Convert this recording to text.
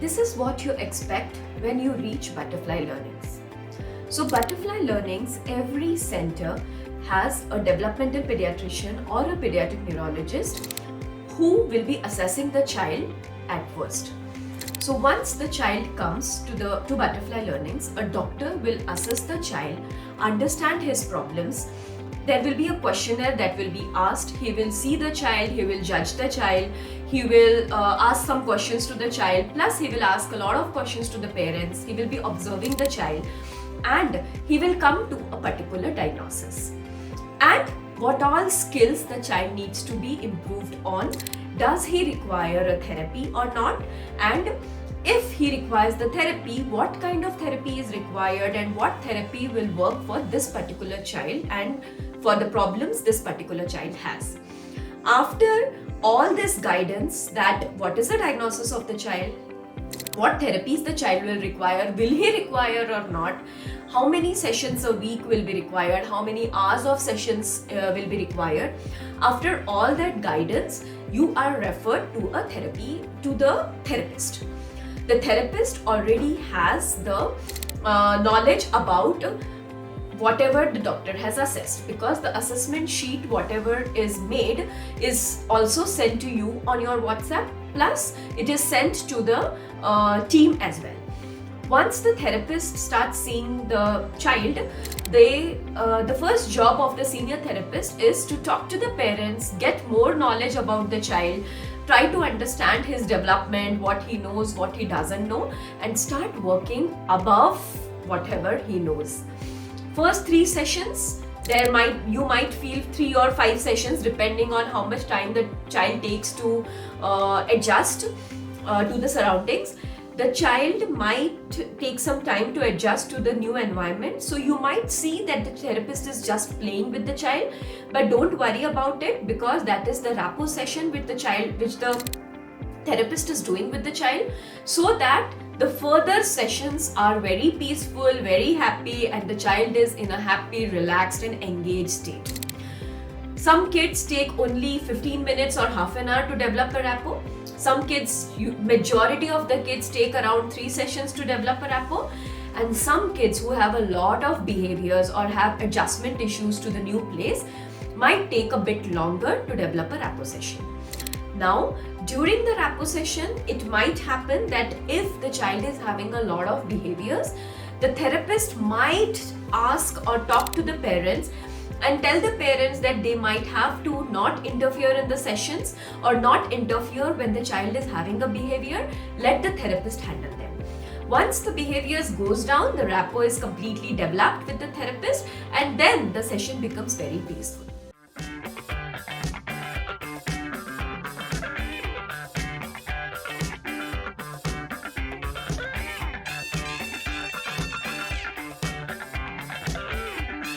This is what you expect when you reach Butterfly Learnings. So Butterfly Learnings, every center has a developmental pediatrician or a pediatric neurologist who will be assessing the child at first. So once the child comes to Butterfly Learnings, a doctor will assess the child, understand his problems. There will be a questionnaire that will be asked. He will see the child, he will judge the child, he will ask some questions to the child, plus he will ask a lot of questions to the parents. He will be observing the child and he will come to a particular diagnosis. And what all skills the child needs to be improved on. Does he require a therapy or not? And if he requires the therapy, what kind of therapy is required and what therapy will work for this particular child and for the problems this particular child has. After all this guidance, that what is the diagnosis of the child, what therapies the child will he require or not, how many sessions a week will be required, how many hours of sessions will be required. After all that guidance, you are referred to the therapist. The therapist already has the knowledge about whatever the doctor has assessed, because the assessment sheet, whatever is made, is also sent to you on your WhatsApp, plus it is sent to the team as well. Once the therapist starts seeing the child, the first job of the senior therapist is to talk to the parents, get more knowledge about the child, try to understand his development, what he knows, what he doesn't know, and start working above whatever he knows. First 3 sessions, you might feel 3 or 5 sessions depending on how much time the child takes to adjust to the surroundings. The child might take some time to adjust to the new environment. So you might see that the therapist is just playing with the child, but don't worry about it, because that is the rapport session with the child, which the therapist is doing with the child, so that the further sessions are very peaceful, very happy, and the child is in a happy, relaxed and engaged state. Some kids take only 15 minutes or half an hour to develop a rapport. Some kids, majority of the kids take around 3 sessions to develop a rapport. And some kids who have a lot of behaviors or have adjustment issues to the new place might take a bit longer to develop a rapport session. Now, during the rapport session, it might happen that if the child is having a lot of behaviors, the therapist might ask or talk to the parents and tell the parents that they might have to not interfere in the sessions or not interfere when the child is having a behavior. Let the therapist handle them. Once the behaviors goes down, the rapport is completely developed with the therapist, and then the session becomes very peaceful.